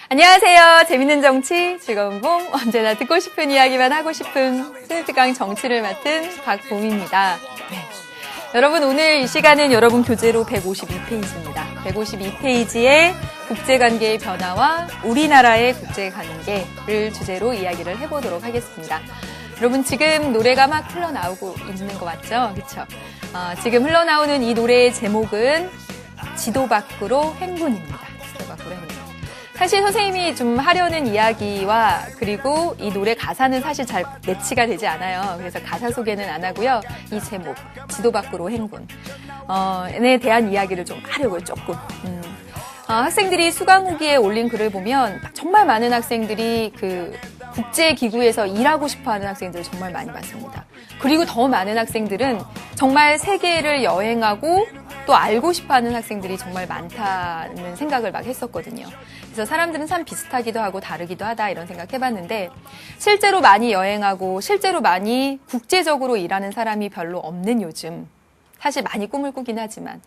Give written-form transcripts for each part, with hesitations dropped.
안녕하세요. 재밌는 정치, 즐거운 봄, 언제나 듣고 싶은 이야기만 하고 싶은 스네트강 정치를 맡은 박봄입니다. 네. 여러분, 오늘 이 시간은 여러분 교재로 152페이지입니다. 152페이지의 국제관계의 변화와 우리나라의 국제관계를 주제로 이야기를 해보도록 하겠습니다. 여러분, 지금 노래가 막 흘러나오고 있는 거 맞죠? 그렇죠? 지금 흘러나오는 이 노래의 제목은 지도 밖으로 행군입니다. 지도 밖으로 행군. 사실 선생님이 좀 하려는 이야기와 그리고 이 노래 가사는 사실 잘 매치가 되지 않아요. 그래서 가사 소개는 안 하고요. 이 제목, 지도 밖으로 행군. 에 대한 이야기를 좀 하려고요, 조금. 학생들이 수강 후기에 올린 글을 보면 정말 많은 학생들이 그 국제기구에서 일하고 싶어 하는 학생들을 정말 많이 봤습니다. 그리고 더 많은 학생들은 정말 세계를 여행하고 또 알고 싶어 하는 학생들이 정말 많다는 생각을 막 했었거든요. 그래서 사람들은 참 비슷하기도 하고 다르기도 하다 이런 생각 해봤는데 실제로 많이 여행하고 실제로 많이 국제적으로 일하는 사람이 별로 없는 요즘 사실 많이 꿈을 꾸긴 하지만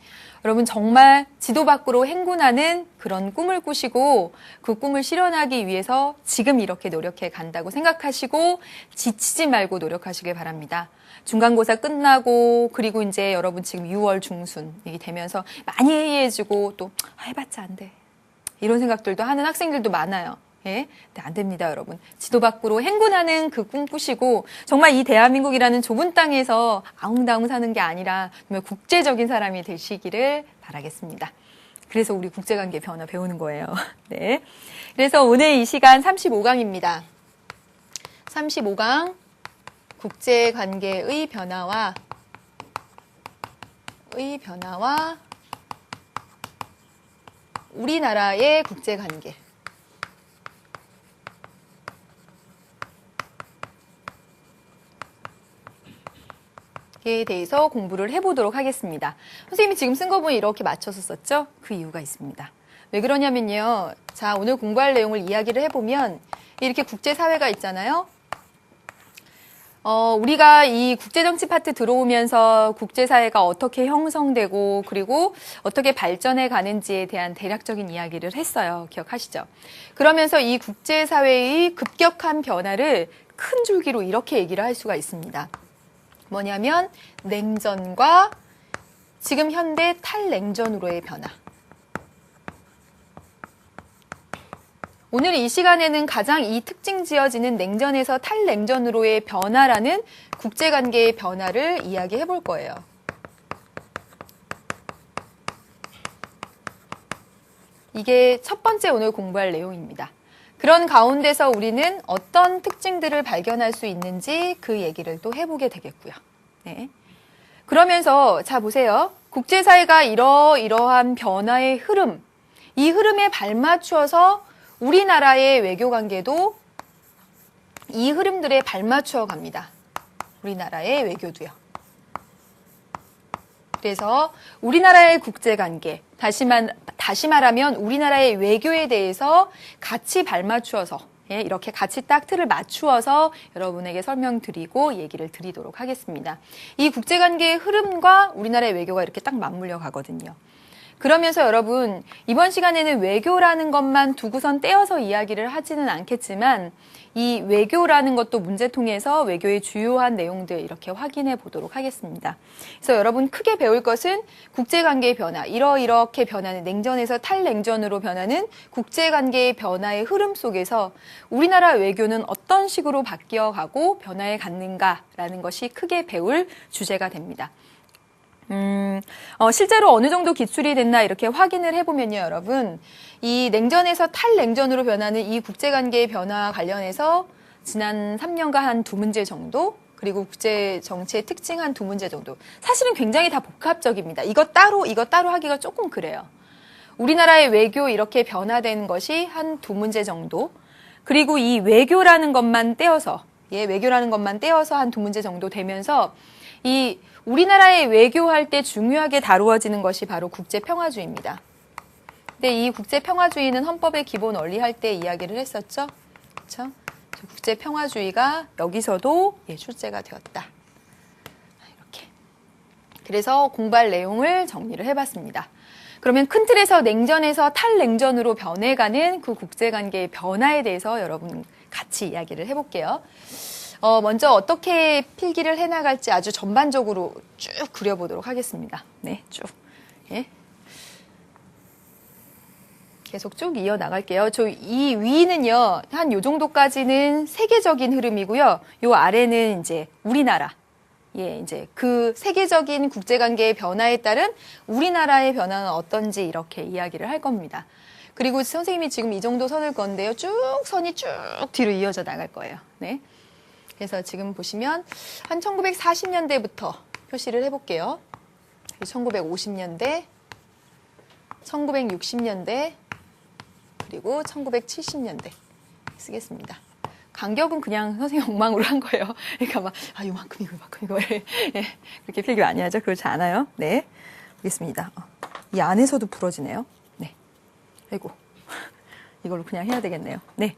여러분 정말 지도 밖으로 행군하는 그런 꿈을 꾸시고 그 꿈을 실현하기 위해서 지금 이렇게 노력해 간다고 생각하시고 지치지 말고 노력하시길 바랍니다. 중간고사 끝나고 그리고 이제 여러분 지금 6월 중순이 되면서 많이 해이해지고 또 해봤자 안 돼. 이런 생각들도 하는 학생들도 많아요. 예? 네, 안 됩니다, 여러분. 지도 밖으로 행군하는 그 꿈 꾸시고 정말 이 대한민국이라는 좁은 땅에서 아웅다웅 사는 게 아니라 정말 국제적인 사람이 되시기를 바라겠습니다. 그래서 우리 국제관계 변화 배우는 거예요. 네. 그래서 오늘 이 시간 35강입니다. 35강 국제관계의 변화와 우리나라의 국제관계 에 대해서 공부를 해보도록 하겠습니다. 선생님이 지금 쓴 거 보니 이렇게 맞춰서 썼죠? 그 이유가 있습니다. 왜 그러냐면요. 자, 오늘 공부할 내용을 이야기를 해보면 이렇게 국제사회가 있잖아요. 우리가 이 국제정치 파트 들어오면서 국제사회가 어떻게 형성되고 그리고 어떻게 발전해 가는지에 대한 대략적인 이야기를 했어요. 기억하시죠? 그러면서 이 국제사회의 급격한 변화를 큰 줄기로 이렇게 얘기를 할 수가 있습니다. 뭐냐면 냉전과 지금 현대 탈냉전으로의 변화. 오늘 이 시간에는 가장 이 특징 지어지는 냉전에서 탈냉전으로의 변화라는 국제관계의 변화를 이야기해 볼 거예요. 이게 첫 번째 오늘 공부할 내용입니다. 그런 가운데서 우리는 어떤 특징들을 발견할 수 있는지 그 얘기를 또 해보게 되겠고요. 네. 그러면서 자 보세요. 국제사회가 이러한 변화의 흐름, 이 흐름에 발맞추어서 우리나라의 외교관계도 이 흐름들에 발맞추어 갑니다. 우리나라의 외교도요. 그래서 우리나라의 국제관계, 다시 말하면 우리나라의 외교에 대해서 같이 발맞추어서 이렇게 같이 딱 틀을 맞추어서 여러분에게 설명드리고 얘기를 드리도록 하겠습니다. 이 국제관계의 흐름과 우리나라의 외교가 이렇게 딱 맞물려 가거든요. 그러면서 여러분 이번 시간에는 외교라는 것만 두고선 떼어서 이야기를 하지는 않겠지만 이 외교라는 것도 문제통에서 외교의 주요한 내용들 이렇게 확인해 보도록 하겠습니다. 그래서 여러분 크게 배울 것은 국제관계의 변화, 이렇게 변하는 냉전에서 탈냉전으로 변하는 국제관계의 변화의 흐름 속에서 우리나라 외교는 어떤 식으로 바뀌어가고 변화해 갔는가라는 것이 크게 배울 주제가 됩니다. 실제로 어느 정도 기출이 됐나 이렇게 확인을 해보면요, 여러분. 이 냉전에서 탈냉전으로 변하는 이 국제관계의 변화와 관련해서 지난 3년간 한 2문제 정도, 그리고 국제정치의 특징 한 2문제 정도. 사실은 굉장히 다 복합적입니다. 이거 따로 하기가 조금 그래요. 우리나라의 외교 이렇게 변화된 것이 한 2문제 정도, 그리고 이 외교라는 것만 떼어서 한 2문제 정도 되면서 이 우리나라의 외교할 때 중요하게 다루어지는 것이 바로 국제평화주의입니다. 근데 이 국제평화주의는 헌법의 기본 원리 할 때 이야기를 했었죠. 그렇죠? 국제평화주의가 여기서도 출제가 되었다. 이렇게. 그래서 공부할 내용을 정리를 해봤습니다. 그러면 큰 틀에서 냉전에서 탈냉전으로 변해가는 그 국제관계의 변화에 대해서 여러분 같이 이야기를 해볼게요. 먼저 어떻게 필기를 해나갈지 아주 전반적으로 쭉 그려보도록 하겠습니다. 네, 쭉. 예. 계속 쭉 이어나갈게요. 이 위는요, 한 요 정도까지는 세계적인 흐름이고요. 요 아래는 이제 우리나라. 예, 이제 그 세계적인 국제관계의 변화에 따른 우리나라의 변화는 어떤지 이렇게 이야기를 할 겁니다. 그리고 선생님이 지금 이 정도 선을 건데요. 쭉 선이 쭉 뒤로 이어져 나갈 거예요. 네. 그래서 지금 보시면 한 1940년대부터 표시를 해볼게요. 1950년대, 1960년대, 그리고 1970년대 쓰겠습니다. 간격은 그냥 선생님 엉망으로 한 거예요. 그러니까 막, 요만큼 이거. 예, 그렇게 필기 많이 하죠? 그렇지 않아요. 네. 보겠습니다. 이 안에서도 부러지네요. 네. 아이고. 이걸로 그냥 해야 되겠네요. 네.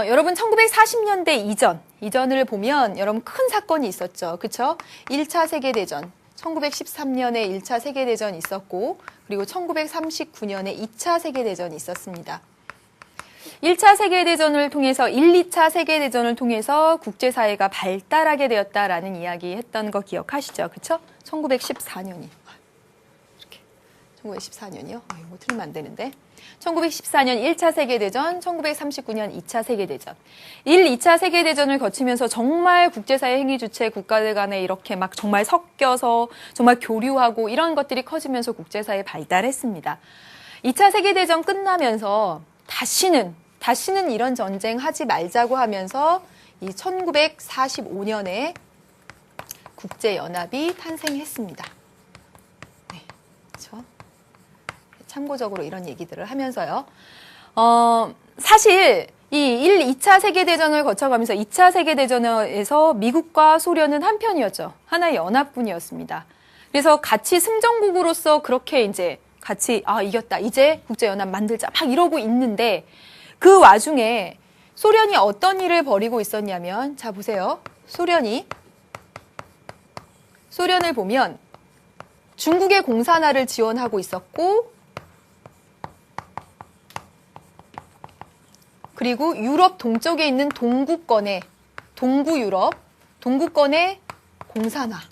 여러분 1940년대 이전을 보면 여러분 큰 사건이 있었죠. 그쵸? 1차 세계대전. 1913년에 1차 세계대전이 있었고, 그리고 1939년에 2차 세계대전이 있었습니다. 1차 세계대전을 통해서 2차 세계대전을 통해서 국제사회가 발달하게 되었다라는 이야기 했던 거 기억하시죠? 그쵸? 1914년이. 이렇게. 1914년이요? 이거 틀리면 안 되는데. 1914년 1차 세계대전, 1939년 2차 세계대전. 2차 세계대전을 거치면서 정말 국제사회 행위 주체 국가들 간에 이렇게 막 정말 섞여서 정말 교류하고 이런 것들이 커지면서 국제사회 발달했습니다. 2차 세계대전 끝나면서 다시는 이런 전쟁 하지 말자고 하면서 이 1945년에 국제연합이 탄생했습니다. 네, 그렇죠? 참고적으로 이런 얘기들을 하면서요. 사실 이 2차 세계대전을 거쳐가면서 2차 세계대전에서 미국과 소련은 한편이었죠. 하나의 연합군이었습니다. 그래서 같이 승전국으로서 그렇게 이제 같이 이겼다. 이제 국제연합 만들자. 막 이러고 있는데 그 와중에 소련이 어떤 일을 벌이고 있었냐면 자 보세요. 소련을 보면 중국의 공산화를 지원하고 있었고 그리고 유럽 동쪽에 있는 동구권의 공산화를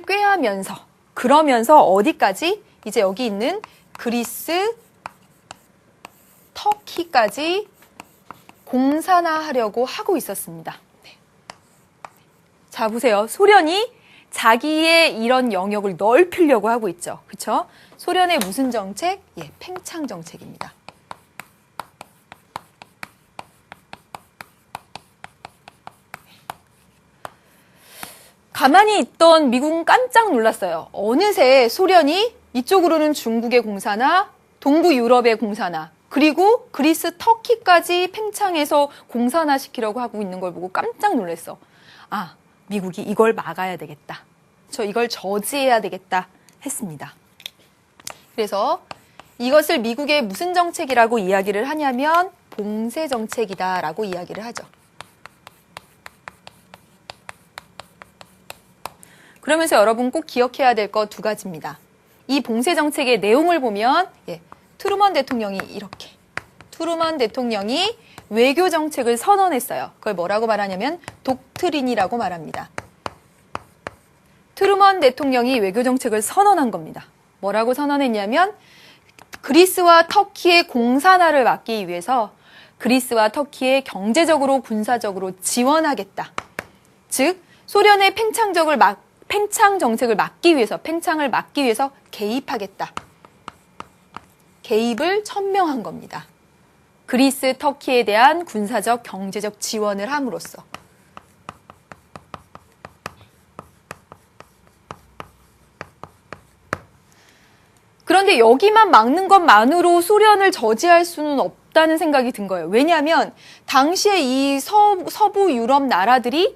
꾀하면서 그러면서 어디까지? 이제 여기 있는 그리스, 터키까지 공산화하려고 하고 있었습니다. 네. 자 보세요. 소련이 자기의 이런 영역을 넓히려고 하고 있죠. 그렇죠? 소련의 무슨 정책? 예, 팽창 정책입니다. 가만히 있던 미국은 깜짝 놀랐어요. 어느새 소련이 이쪽으로는 중국의 공산화, 동부 유럽의 공산화, 그리고 그리스, 터키까지 팽창해서 공산화시키려고 하고 있는 걸 보고 깜짝 놀랐어. 미국이 이걸 막아야 되겠다. 이걸 저지해야 되겠다 했습니다. 그래서 이것을 미국의 무슨 정책이라고 이야기를 하냐면 봉쇄 정책이다라고 이야기를 하죠. 그러면서 여러분 꼭 기억해야 될 거 두 가지입니다. 이 봉쇄 정책의 내용을 보면 트루먼 대통령이 외교 정책을 선언했어요. 그걸 뭐라고 말하냐면 독트린이라고 말합니다. 트루먼 대통령이 외교 정책을 선언한 겁니다. 뭐라고 선언했냐면 그리스와 터키의 공산화를 막기 위해서 그리스와 터키의 경제적으로 군사적으로 지원하겠다. 즉 소련의 팽창 정책을 막기 위해서 개입하겠다. 개입을 천명한 겁니다. 그리스, 터키에 대한 군사적, 경제적 지원을 함으로써. 그런데 여기만 막는 것만으로 소련을 저지할 수는 없다는 생각이 든 거예요. 왜냐하면 당시에 이 서부 유럽 나라들이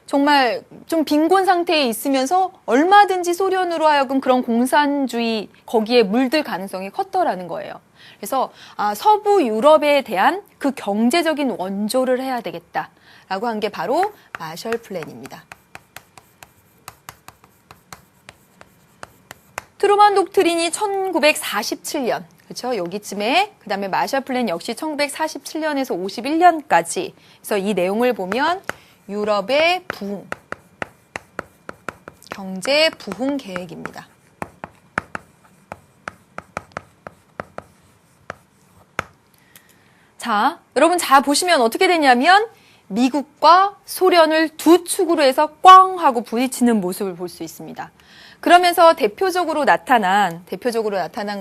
정말 좀 빈곤 상태에 있으면서 얼마든지 소련으로 하여금 그런 공산주의 거기에 물들 가능성이 컸더라는 거예요. 그래서 서부 유럽에 대한 그 경제적인 원조를 해야 되겠다라고 한 게 바로 마셜 플랜입니다. 트루먼 독트린이 1947년, 그렇죠? 여기쯤에, 그 다음에 마셜 플랜 역시 1947년에서 51년까지. 그래서 이 내용을 보면 유럽의 부흥, 경제 부흥 계획입니다. 자, 여러분 자 보시면 어떻게 되냐면 미국과 소련을 두 축으로 해서 꽝 하고 부딪히는 모습을 볼 수 있습니다. 그러면서 대표적으로 나타난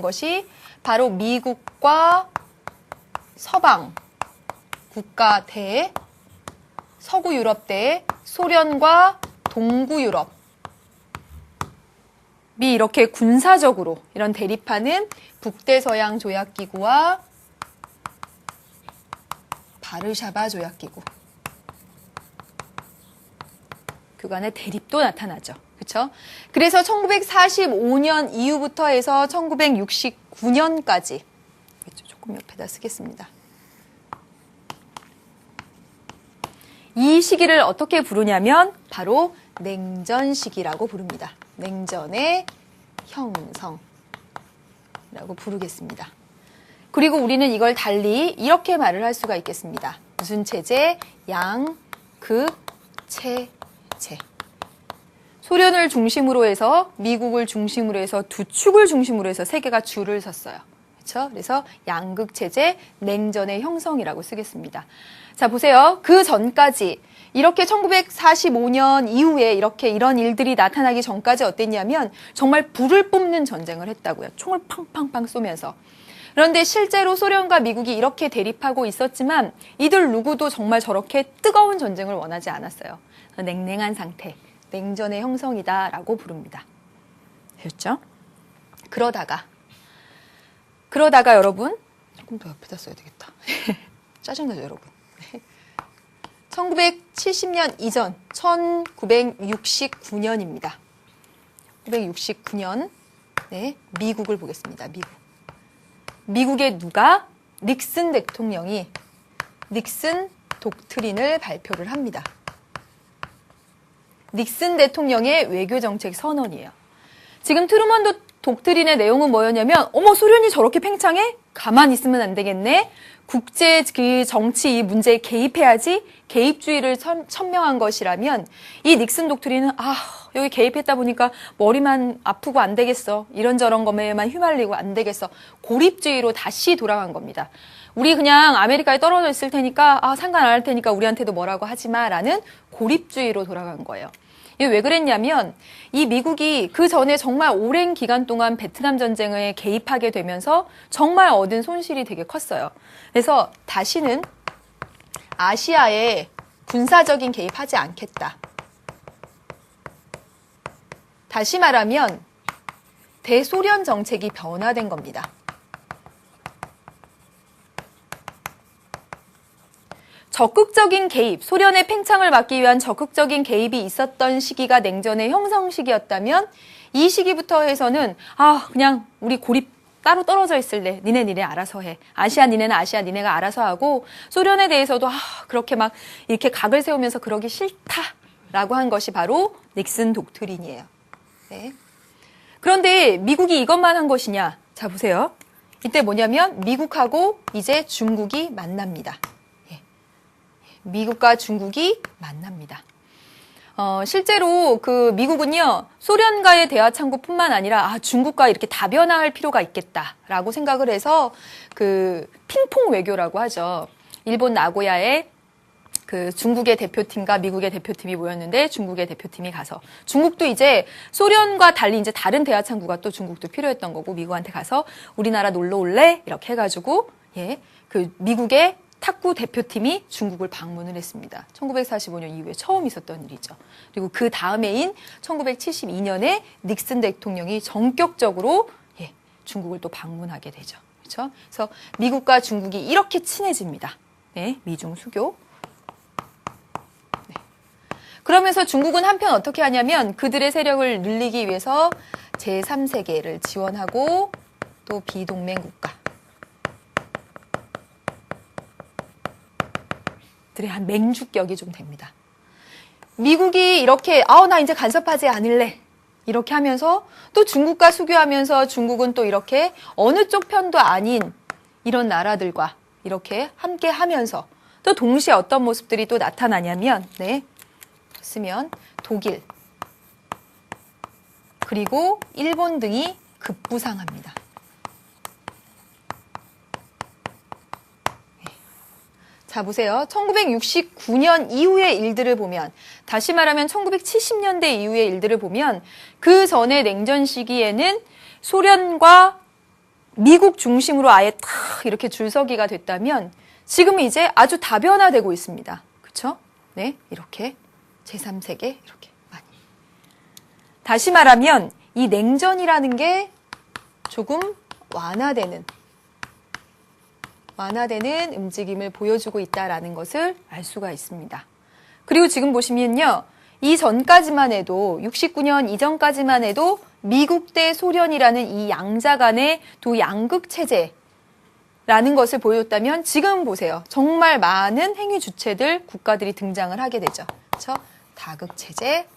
것이 바로 미국과 서방 국가 대 서구 유럽 대 소련과 동구 유럽이 이렇게 군사적으로 이런 대립하는 북대서양 조약기구와 바르샤바 조약기구 그간의 대립도 나타나죠. 그렇죠? 그래서 1945년 이후부터 해서 1969년까지 조금 옆에다 쓰겠습니다. 이 시기를 어떻게 부르냐면 바로 냉전 시기라고 부릅니다. 냉전의 형성이라고 부르겠습니다. 그리고 우리는 이걸 달리 이렇게 말을 할 수가 있겠습니다. 무슨 체제? 양, 극, 체제. 소련을 중심으로 해서 미국을 중심으로 해서 두 축을 중심으로 해서 세계가 줄을 섰어요. 그렇죠? 그래서 양극 체제, 냉전의 형성이라고 쓰겠습니다. 자, 보세요. 그 전까지 이렇게 1945년 이후에 이런 일들이 나타나기 전까지 어땠냐면 정말 불을 뿜는 전쟁을 했다고요. 총을 팡팡팡 쏘면서. 그런데 실제로 소련과 미국이 이렇게 대립하고 있었지만 이들 누구도 정말 저렇게 뜨거운 전쟁을 원하지 않았어요. 냉랭한 상태, 냉전의 형성이다라고 부릅니다. 됐죠? 그러다가 여러분, 조금 더 옆에다 써야 되겠다. 짜증나죠, 여러분. 1970년 이전, 1969년입니다. 1969년, 네, 미국을 보겠습니다. 미국의 누가? 닉슨 대통령이 닉슨 독트린을 발표를 합니다. 닉슨 대통령의 외교정책 선언이에요. 지금 트루먼 독트린의 내용은 뭐였냐면 어머 소련이 저렇게 팽창해? 가만히 있으면 안 되겠네. 국제 그 정치 이 문제에 개입해야지. 개입주의를 천명한 것이라면 이 닉슨 독트린은 여기 개입했다 보니까 머리만 아프고 안 되겠어. 이런저런 것에만 휘말리고 안 되겠어. 고립주의로 다시 돌아간 겁니다. 우리 그냥 아메리카에 떨어져 있을 테니까 상관 안 할 테니까 우리한테도 뭐라고 하지 마라는 고립주의로 돌아간 거예요. 이게 왜 그랬냐면 이 미국이 그 전에 정말 오랜 기간 동안 베트남 전쟁에 개입하게 되면서 정말 얻은 손실이 되게 컸어요. 그래서 다시는 아시아에 군사적인 개입하지 않겠다. 다시 말하면 대소련 정책이 변화된 겁니다. 적극적인 개입, 소련의 팽창을 막기 위한 적극적인 개입이 있었던 시기가 냉전의 형성 시기였다면 이 시기부터 해서는 그냥 우리 고립 따로 떨어져 있을래. 니네 알아서 해. 아시아 니네는 아시아 니네가 알아서 하고 소련에 대해서도 그렇게 막 이렇게 각을 세우면서 그러기 싫다라고 한 것이 바로 닉슨 독트린이에요. 네. 그런데 미국이 이것만 한 것이냐? 자 보세요. 이때 뭐냐면 미국하고 이제 중국이 만납니다. 미국과 중국이 만납니다. 실제로 그 미국은요, 소련과의 대화 창구뿐만 아니라 중국과 이렇게 다변화할 필요가 있겠다라고 생각을 해서 그 핑퐁 외교라고 하죠. 일본 나고야에 그 중국의 대표팀과 미국의 대표팀이 모였는데 중국의 대표팀이 가서 중국도 이제 소련과 달리 이제 다른 대화 창구가 또 중국도 필요했던 거고 미국한테 가서 우리나라 놀러 올래? 이렇게 해가지고 그 미국의 탁구 대표팀이 중국을 방문을 했습니다. 1945년 이후에 처음 있었던 일이죠. 그리고 그 다음해인 1972년에 닉슨 대통령이 전격적으로 중국을 또 방문하게 되죠. 그렇죠? 그래서 미국과 중국이 이렇게 친해집니다. 네, 미중 수교. 네. 그러면서 중국은 한편 어떻게 하냐면 그들의 세력을 늘리기 위해서 제3세계를 지원하고 또 비동맹 국가 들의 한 맹주격이 좀 됩니다. 미국이 이렇게 나 이제 간섭하지 않을래 이렇게 하면서 또 중국과 수교하면서 중국은 또 이렇게 어느 쪽 편도 아닌 이런 나라들과 이렇게 함께 하면서 또 동시에 어떤 모습들이 또 나타나냐면, 네, 쓰면 독일, 그리고 일본 등이 급부상합니다. 자, 보세요. 1969년 이후의 일들을 보면, 다시 말하면 1970년대 이후의 일들을 보면 그 전에 냉전 시기에는 소련과 미국 중심으로 아예 탁 이렇게 줄서기가 됐다면 지금은 이제 아주 다변화되고 있습니다. 그렇죠? 네, 이렇게 제3세계 이렇게 많이. 다시 말하면 이 냉전이라는 게 조금 완화되는 움직임을 보여주고 있다라는 것을 알 수가 있습니다. 그리고 지금 보시면요. 이 전까지만 해도 69년 이전까지만 해도 미국 대 소련이라는 이 양자 간의 두 양극 체제라는 것을 보여줬다면 지금 보세요. 정말 많은 행위 주체들, 국가들이 등장을 하게 되죠. 그렇죠? 다극 체제.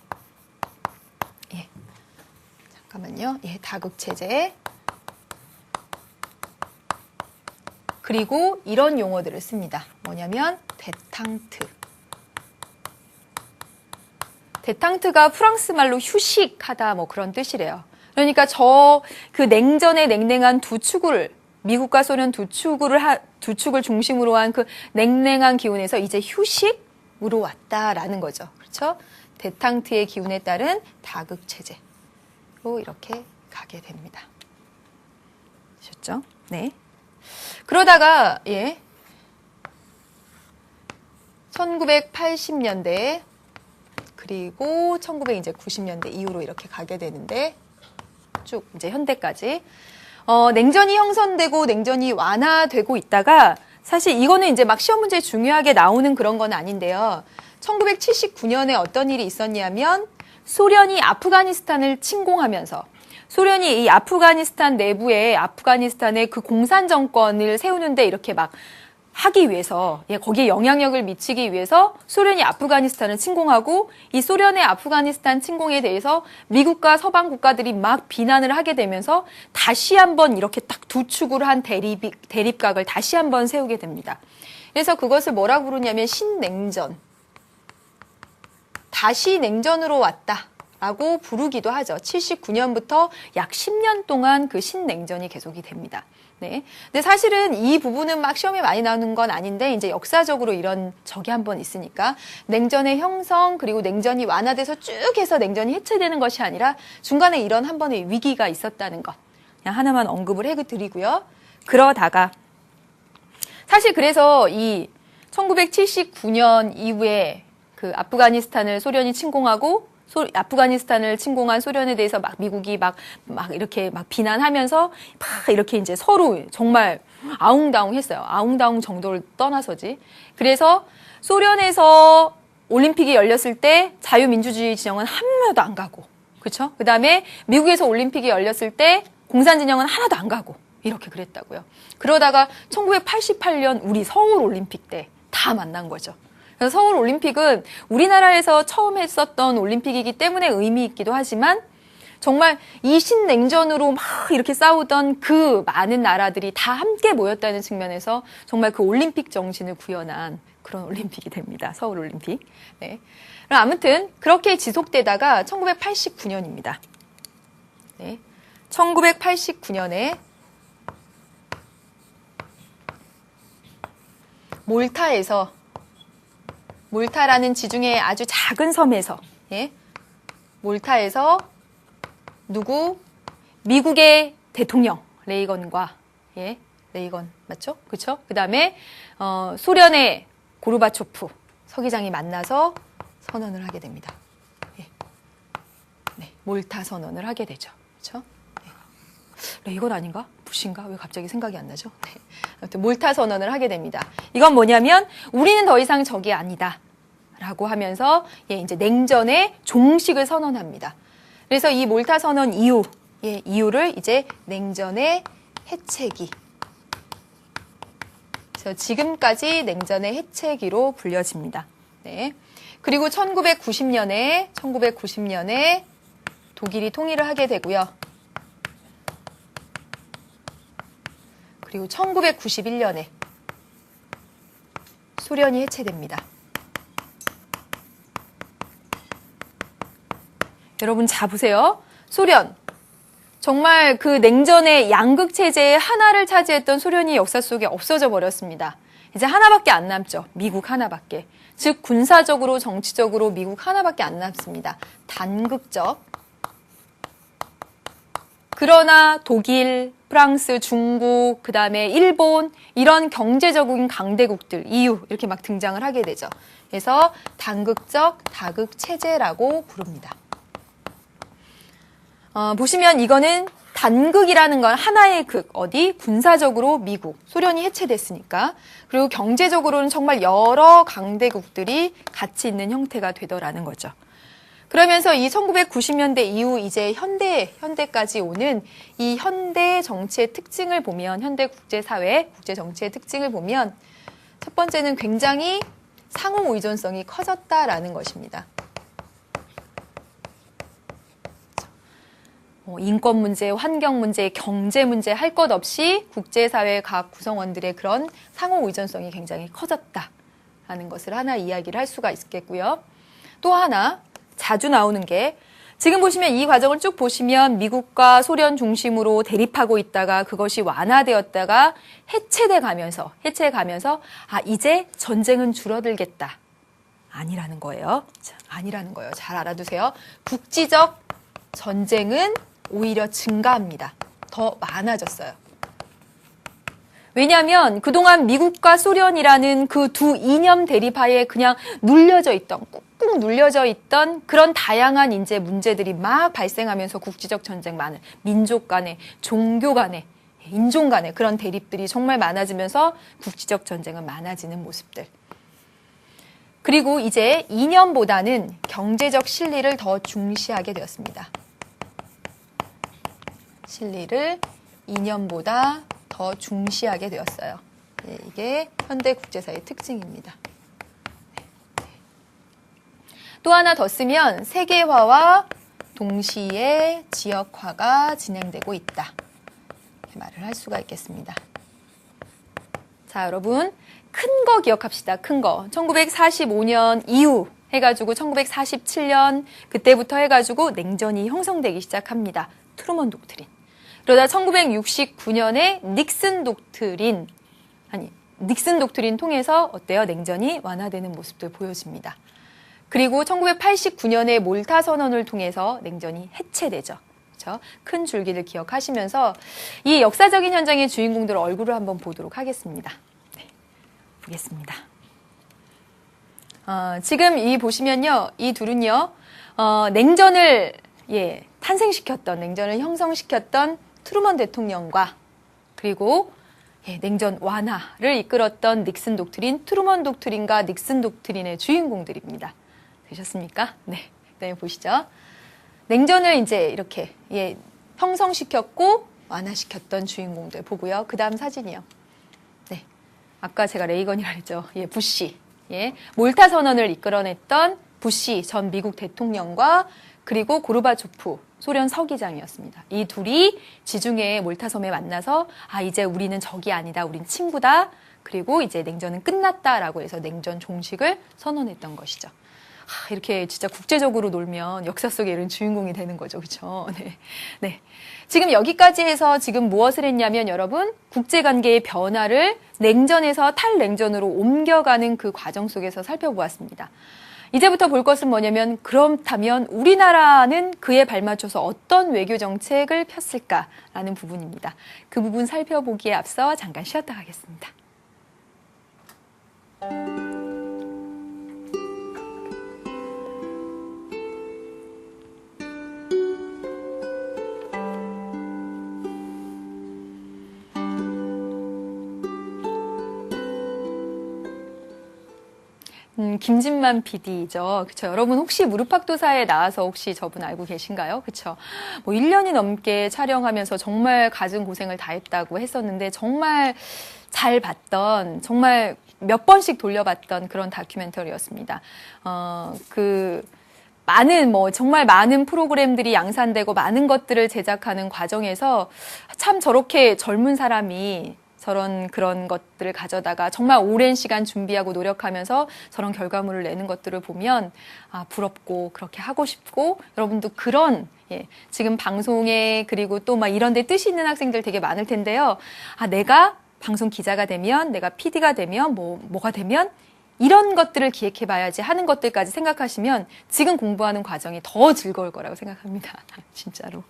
예. 잠깐만요. 예, 다극 체제. 그리고 이런 용어들을 씁니다. 뭐냐면 데탕트. 데탕트가 프랑스 말로 휴식하다 뭐 그런 뜻이래요. 그러니까 그 냉전의 냉랭한 두 축을 미국과 소련 두 축을 중심으로 한 그 냉랭한 기운에서 이제 휴식으로 왔다라는 거죠. 그렇죠? 데탕트의 기운에 따른 다극 체제로 이렇게 가게 됩니다. 아셨죠? 네. 그러다가 1980년대 그리고 1990년대 이후로 이렇게 가게 되는데 쭉 이제 현대까지 냉전이 형성되고 냉전이 완화되고 있다가 사실 이거는 이제 막 시험 문제에 중요하게 나오는 그런 건 아닌데요. 1979년에 어떤 일이 있었냐면 소련이 아프가니스탄을 침공하면서 소련이 이 아프가니스탄 내부에 아프가니스탄의 그 공산 정권을 세우는데 이렇게 막 하기 위해서 거기에 영향력을 미치기 위해서 소련이 아프가니스탄을 침공하고 이 소련의 아프가니스탄 침공에 대해서 미국과 서방 국가들이 막 비난을 하게 되면서 다시 한번 이렇게 딱 두 축으로 한 대립각을 다시 한번 세우게 됩니다. 그래서 그것을 뭐라고 부르냐면 신냉전. 다시 냉전으로 왔다. 라고 부르기도 하죠. 79년부터 약 10년 동안 그 신냉전이 계속이 됩니다. 네. 근데 사실은 이 부분은 막 시험에 많이 나오는 건 아닌데, 이제 역사적으로 이런 적이 한번 있으니까, 냉전의 형성, 그리고 냉전이 완화돼서 쭉 해서 냉전이 해체되는 것이 아니라, 중간에 이런 한 번의 위기가 있었다는 것. 그냥 하나만 언급을 해드리고요. 그러다가, 사실 그래서 이 1979년 이후에 그 아프가니스탄을 소련이 침공하고, 아프가니스탄을 침공한 소련에 대해서 막 미국이 막 이렇게 막 비난하면서 막 이렇게 이제 서로 정말 아웅다웅 했어요. 아웅다웅 정도를 떠나서지. 그래서 소련에서 올림픽이 열렸을 때 자유민주주의 진영은 한 명도 안 가고, 그렇죠? 그 다음에 미국에서 올림픽이 열렸을 때 공산 진영은 하나도 안 가고 이렇게 그랬다고요. 그러다가 1988년 우리 서울 올림픽 때 다 만난 거죠. 그래서 서울 올림픽은 우리나라에서 처음 했었던 올림픽이기 때문에 의미 있기도 하지만 정말 이 신냉전으로 막 이렇게 싸우던 그 많은 나라들이 다 함께 모였다는 측면에서 정말 그 올림픽 정신을 구현한 그런 올림픽이 됩니다. 서울 올림픽. 네. 그럼 아무튼 그렇게 지속되다가 1989년입니다. 네. 1989년에 몰타라는 지중해 아주 작은 섬에서, 몰타에서 미국의 대통령 레이건과, 레이건 맞죠? 그렇죠? 그 다음에 소련의 고르바초프 서기장이 만나서 선언을 하게 됩니다. 네, 몰타 선언을 하게 되죠. 그렇죠? 레이건 아닌가? 부시인가? 왜 갑자기 생각이 안 나죠? 네. 아무튼 몰타 선언을 하게 됩니다. 이건 뭐냐면 우리는 더 이상 적이 아니다. 라고 하면서 이제 냉전의 종식을 선언합니다. 그래서 이 몰타 선언 이후를 이제 냉전의 해체기. 그래서 지금까지 냉전의 해체기로 불려집니다. 네. 그리고 1990년에 독일이 통일을 하게 되고요. 그리고 1991년에 소련이 해체됩니다. 여러분 자 보세요. 소련. 정말 그 냉전의 양극 체제의 하나를 차지했던 소련이 역사 속에 없어져 버렸습니다. 이제 하나밖에 안 남죠. 미국 하나밖에. 즉 군사적으로 정치적으로 미국 하나밖에 안 남습니다. 단극적. 그러나 독일, 프랑스, 중국, 그 다음에 일본 이런 경제적인 강대국들, EU 이렇게 막 등장을 하게 되죠. 그래서 단극적 다극 체제라고 부릅니다. 보시면 이거는 단극이라는 건 하나의 극, 어디? 군사적으로 미국, 소련이 해체됐으니까. 그리고 경제적으로는 정말 여러 강대국들이 같이 있는 형태가 되더라는 거죠. 그러면서 이 1990년대 이후 이제 현대까지 오는 이 현대 정치의 특징을 보면, 현대 국제사회, 국제정치의 특징을 보면 첫 번째는 굉장히 상호 의존성이 커졌다라는 것입니다. 인권 문제, 환경 문제, 경제 문제 할 것 없이 국제사회 각 구성원들의 그런 상호 의존성이 굉장히 커졌다라는 것을 하나 이야기를 할 수가 있겠고요. 또 하나 자주 나오는 게 지금 보시면 이 과정을 쭉 보시면 미국과 소련 중심으로 대립하고 있다가 그것이 완화되었다가 해체돼 가면서 이제 전쟁은 줄어들겠다. 아니라는 거예요. 아니라는 거예요. 잘 알아두세요. 국지적 전쟁은 오히려 증가합니다. 더 많아졌어요. 왜냐하면 그동안 미국과 소련이라는 그 두 이념 대립하에 그냥 눌려져 있던, 꾹꾹 눌려져 있던 그런 다양한 이제 문제들이 막 발생하면서 국지적 전쟁 많은 민족 간의, 종교 간의, 인종 간의 그런 대립들이 정말 많아지면서 국지적 전쟁은 많아지는 모습들. 그리고 이제 이념보다는 경제적 실리를 더 중시하게 되었습니다. 실리를 이념보다 더 중시하게 되었어요. 이게 현대 국제사회의 특징입니다. 또 하나 더 쓰면 세계화와 동시에 지역화가 진행되고 있다. 이렇게 말을 할 수가 있겠습니다. 자, 여러분 큰 거 기억합시다. 큰 거. 1945년 이후 해가지고 1947년 그때부터 해가지고 냉전이 형성되기 시작합니다. 트루먼 독트린. 그러다 1969년에 닉슨 독트린 통해서 어때요? 냉전이 완화되는 모습들 보여집니다. 그리고 1989년에 몰타 선언을 통해서 냉전이 해체되죠. 그렇죠? 큰 줄기를 기억하시면서 이 역사적인 현장의 주인공들 얼굴을 한번 보도록 하겠습니다. 네, 보겠습니다. 지금 이 보시면요, 이 둘은요, 냉전을 탄생시켰던, 냉전을 형성시켰던 트루먼 대통령과 그리고 냉전 완화를 이끌었던 닉슨 독트린, 트루먼 독트린과 닉슨 독트린의 주인공들입니다. 되셨습니까? 네, 그다음에 보시죠. 냉전을 이제 이렇게 형성시켰고 완화시켰던 주인공들 보고요. 그 다음 사진이요. 네, 아까 제가 레이건이라 했죠. 부시, 몰타 선언을 이끌어냈던 부시 전 미국 대통령과 그리고 고르바초프 소련 서기장이었습니다. 이 둘이 지중해 몰타섬에 만나서 이제 우리는 적이 아니다. 우린 친구다. 그리고 이제 냉전은 끝났다라고 해서 냉전 종식을 선언했던 것이죠. 이렇게 진짜 국제적으로 놀면 역사 속에 이런 주인공이 되는 거죠. 그렇죠? 네. 지금 여기까지 해서 지금 무엇을 했냐면 여러분 국제관계의 변화를 냉전에서 탈냉전으로 옮겨가는 그 과정 속에서 살펴보았습니다. 이제부터 볼 것은 뭐냐면 그렇다면 우리나라는 그에 발맞춰서 어떤 외교 정책을 폈을까라는 부분입니다. 그 부분 살펴보기에 앞서 잠깐 쉬었다 가겠습니다. 김진만 PD죠. 그쵸. 여러분 혹시 무릎팍도사에 나와서 혹시 저분 알고 계신가요? 그쵸. 1년이 넘게 촬영하면서 정말 갖은 고생을 다 했다고 했었는데 정말 잘 봤던, 정말 몇 번씩 돌려봤던 그런 다큐멘터리였습니다. 많은 정말 많은 프로그램들이 양산되고 많은 것들을 제작하는 과정에서 참 저렇게 젊은 사람이 그런 것들을 가져다가 정말 오랜 시간 준비하고 노력하면서 저런 결과물을 내는 것들을 보면 부럽고 그렇게 하고 싶고 여러분도 그런 지금 방송에 그리고 또 막 이런 데 뜻이 있는 학생들 되게 많을 텐데요. 내가 방송 기자가 되면 내가 PD가 되면 뭐가 되면 이런 것들을 기획해봐야지 하는 것들까지 생각하시면 지금 공부하는 과정이 더 즐거울 거라고 생각합니다. 진짜로.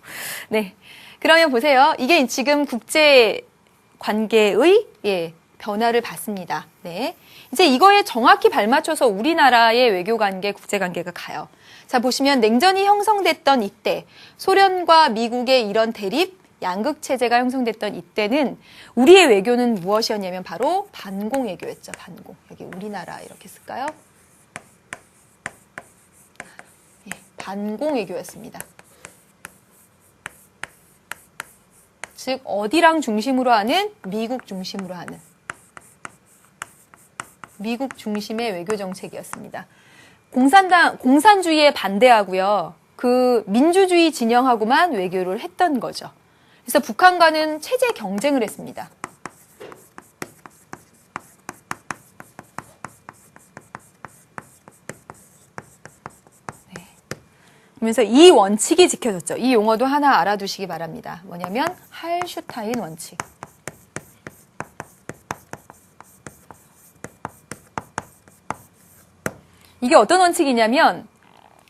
네. 그러면 보세요. 이게 지금 국제 관계의 변화를 봤습니다. 네. 이제 이거에 정확히 발맞춰서 우리나라의 외교 관계, 국제 관계가 가요. 자, 보시면 냉전이 형성됐던 이때, 소련과 미국의 이런 대립, 양극 체제가 형성됐던 이때는 우리의 외교는 무엇이었냐면 바로 반공 외교였죠. 반공. 여기 우리나라 이렇게 쓸까요? 반공 외교였습니다. 즉 어디랑 중심으로 하는? 미국 중심으로 하는. 미국 중심의 외교 정책이었습니다. 공산주의에 반대하고요. 그 민주주의 진영하고만 외교를 했던 거죠. 그래서 북한과는 체제 경쟁을 했습니다. 그러면서 이 원칙이 지켜졌죠. 이 용어도 하나 알아두시기 바랍니다. 뭐냐면 할슈타인 원칙. 이게 어떤 원칙이냐면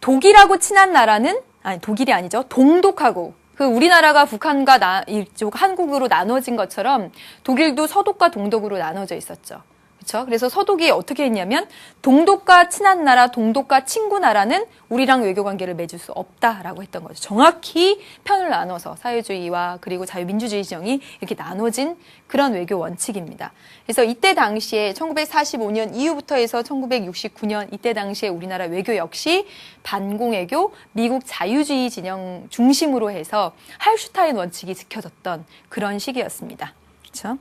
독일하고 친한 나라는 독일이 아니죠. 동독하고 우리나라가 북한과 이쪽 한국으로 나눠진 것처럼 독일도 서독과 동독으로 나눠져 있었죠. 그렇죠? 그래서 서독이 어떻게 했냐면 동독과 친한 나라, 동독과 친구 나라는 우리랑 외교 관계를 맺을 수 없다라고 했던 거죠. 정확히 편을 나눠서 사회주의와 그리고 자유민주주의 지형이 이렇게 나눠진 그런 외교 원칙입니다. 그래서 이때 당시에 1945년 이후부터 해서 1969년 이때 당시에 우리나라 외교 역시 반공외교, 미국 자유주의 진영 중심으로 해서 할슈타인 원칙이 지켜졌던 그런 시기였습니다. 그렇죠?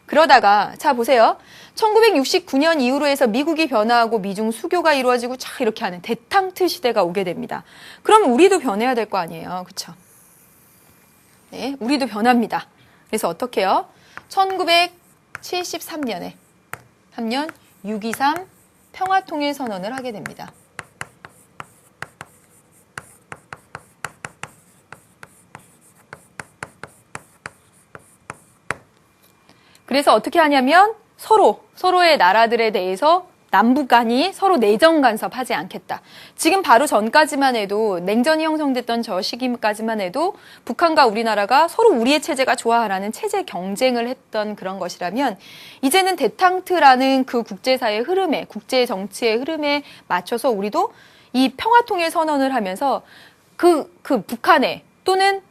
그러다가 자 보세요. 1969년 이후로 해서 미국이 변화하고 미중 수교가 이루어지고 쫙 이렇게 하는 대탕트 시대가 오게 됩니다. 그럼 우리도 변해야 될 거 아니에요. 그렇죠? 네, 우리도 변합니다. 그래서 어떻게 해요? 1973년에 6.23 평화통일선언을 하게 됩니다. 그래서 어떻게 하냐면 서로의 나라들에 대해서 남북 간이 서로 내정 간섭하지 않겠다. 지금 바로 전까지만 해도 냉전이 형성됐던 저 시기까지만 해도 북한과 우리나라가 서로 우리의 체제가 좋아라는 체제 경쟁을 했던 그런 것이라면 이제는 대탕트라는 그 국제사의 흐름에, 국제 정치의 흐름에 맞춰서 우리도 이 평화통일 선언을 하면서 그 북한에 또는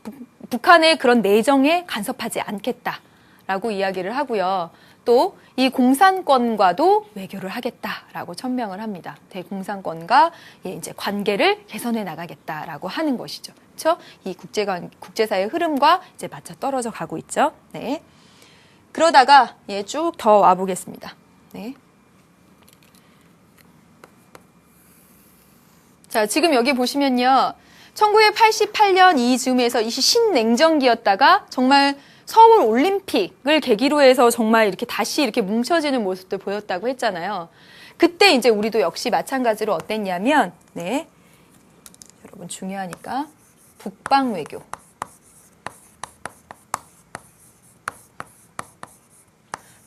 북한의 그런 내정에 간섭하지 않겠다라고 이야기를 하고요. 또 이 공산권과도 외교를 하겠다라고 천명을 합니다. 대공산권과 이제 관계를 개선해 나가겠다라고 하는 것이죠. 그렇죠? 이 국제사의 흐름과 이제 맞춰 떨어져 가고 있죠. 네. 그러다가 쭉 더 와 보겠습니다. 네. 자, 지금 여기 보시면요. 1988년 이즈음에서 이 신냉전기였다가 정말 서울 올림픽을 계기로 해서 정말 이렇게 다시 이렇게 뭉쳐지는 모습들 보였다고 했잖아요. 그때 이제 우리도 역시 마찬가지로 어땠냐면, 네. 여러분 중요하니까. 북방 외교.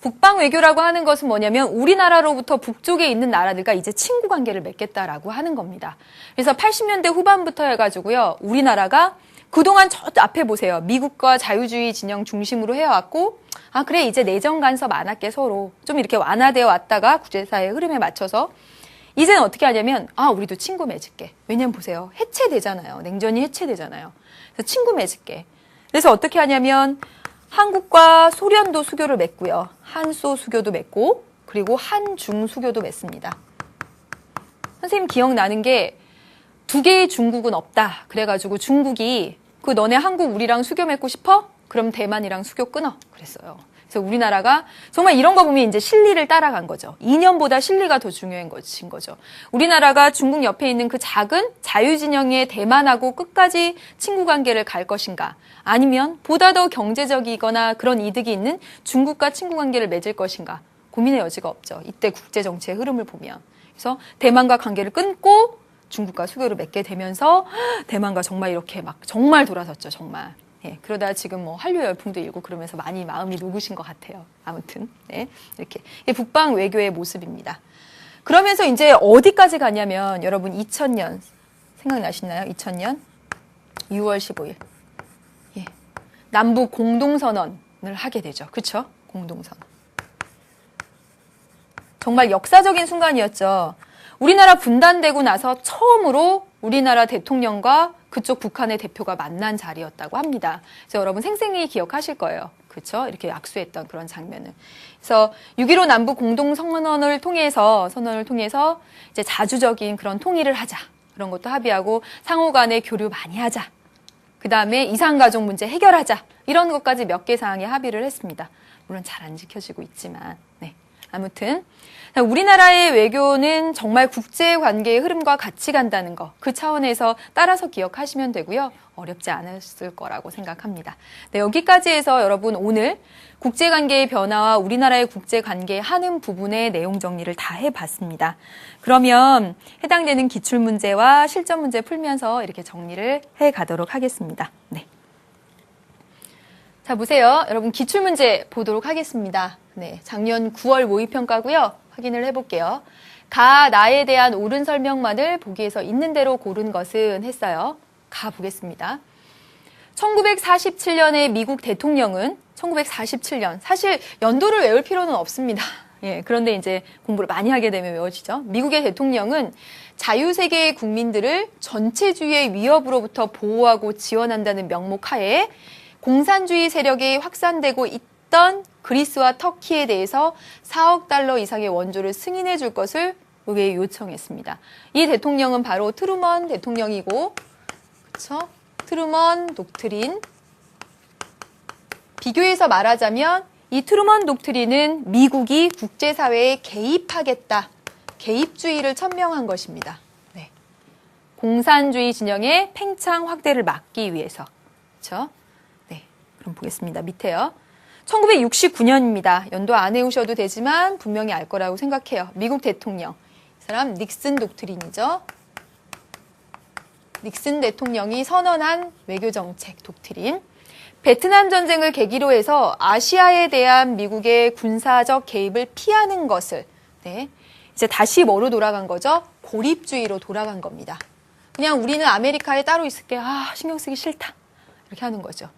북방 외교라고 하는 것은 뭐냐면 우리나라로부터 북쪽에 있는 나라들과 이제 친구 관계를 맺겠다라고 하는 겁니다. 그래서 80년대 후반부터 해가지고요. 우리나라가 그동안 저 앞에 보세요. 미국과 자유주의 진영 중심으로 해왔고 그래 이제 내정 간섭 안 할게 서로 좀 이렇게 완화되어 왔다가 국제사회의 흐름에 맞춰서 이제는 어떻게 하냐면 우리도 친구 맺을게. 왜냐면 보세요. 해체되잖아요. 냉전이 해체되잖아요. 그래서 친구 맺을게. 그래서 어떻게 하냐면 한국과 소련도 수교를 맺고요. 한소 수교도 맺고 그리고 한중 수교도 맺습니다. 선생님 기억나는 게 두 개의 중국은 없다. 그래가지고 중국이 너네 한국 우리랑 수교 맺고 싶어? 그럼 대만이랑 수교 끊어. 그랬어요. 그래서 우리나라가 정말 이런 거 보면 이제 실리를 따라간 거죠. 이념보다 실리가 더 중요한 것인 거죠. 우리나라가 중국 옆에 있는 그 작은 자유진영의 대만하고 끝까지 친구 관계를 갈 것인가? 아니면 보다 더 경제적이거나 그런 이득이 있는 중국과 친구 관계를 맺을 것인가? 고민의 여지가 없죠. 이때 국제 정치의 흐름을 보면. 그래서 대만과 관계를 끊고 중국과 수교를 맺게 되면서 대만과 정말 이렇게 막 정말 돌아섰죠. 정말. 예, 그러다 지금 뭐 한류 열풍도 일고 그러면서 많이 마음이 녹으신 것 같아요. 아무튼 네, 이렇게 북방 외교의 모습입니다. 그러면서 이제 어디까지 가냐면 여러분 2000년 생각나시나요? 2000년 6월 15일 예, 남북 공동선언을 하게 되죠. 그렇죠? 공동선언. 정말 역사적인 순간이었죠. 우리나라 분단되고 나서 처음으로 우리나라 대통령과 그쪽 북한의 대표가 만난 자리였다고 합니다. 그래서 여러분 생생히 기억하실 거예요. 그렇죠? 이렇게 악수했던 그런 장면을. 그래서 6.15 남북 공동선언을 통해서 이제 자주적인 그런 통일을 하자. 그런 것도 합의하고 상호 간의 교류 많이 하자. 그 다음에 이산가족 문제 해결하자. 이런 것까지 몇 개 사항에 합의를 했습니다. 물론 잘 안 지켜지고 있지만. 네. 아무튼 우리나라의 외교는 정말 국제관계의 흐름과 같이 간다는 거, 그 차원에서 따라서 기억하시면 되고요. 어렵지 않았을 거라고 생각합니다. 네, 여기까지 해서 여러분 오늘 국제관계의 변화와 우리나라의 국제관계에 하는 부분의 내용 정리를 다 해봤습니다. 그러면 해당되는 기출문제와 실전문제 풀면서 이렇게 정리를 해가도록 하겠습니다. 네. 자, 보세요. 여러분 기출문제 보도록 하겠습니다. 네, 작년 9월 모의평가고요. 확인을 해볼게요. 가, 나에 대한 옳은 설명만을 보기에서 있는 대로 고른 것은 했어요. 가 보겠습니다. 1947년에 미국 대통령은 1947년, 사실 연도를 외울 필요는 없습니다. 예, 그런데 이제 공부를 많이 하게 되면 외워지죠. 미국의 대통령은 자유세계의 국민들을 전체주의의 위협으로부터 보호하고 지원한다는 명목 하에 공산주의 세력이 확산되고 있던 그리스와 터키에 대해서 4억 달러 이상의 원조를 승인해 줄 것을 의회에 요청했습니다. 이 대통령은 바로 트루먼 대통령이고, 그렇죠? 트루먼 독트린. 비교해서 말하자면 이 트루먼 독트린은 미국이 국제사회에 개입하겠다, 개입주의를 천명한 것입니다. 네. 공산주의 진영의 팽창 확대를 막기 위해서. 그렇죠? 네. 그럼 보겠습니다. 밑에요. 1969년입니다. 연도 안 외우셔도 되지만 분명히 알 거라고 생각해요. 미국 대통령. 이 사람 닉슨 독트린이죠. 닉슨 대통령이 선언한 외교정책 독트린. 베트남 전쟁을 계기로 해서 아시아에 대한 미국의 군사적 개입을 피하는 것을, 네, 이제 다시 뭐로 돌아간 거죠? 고립주의로 돌아간 겁니다. 그냥 우리는 아메리카에 따로 있을게. 신경 쓰기 싫다. 이렇게 하는 거죠.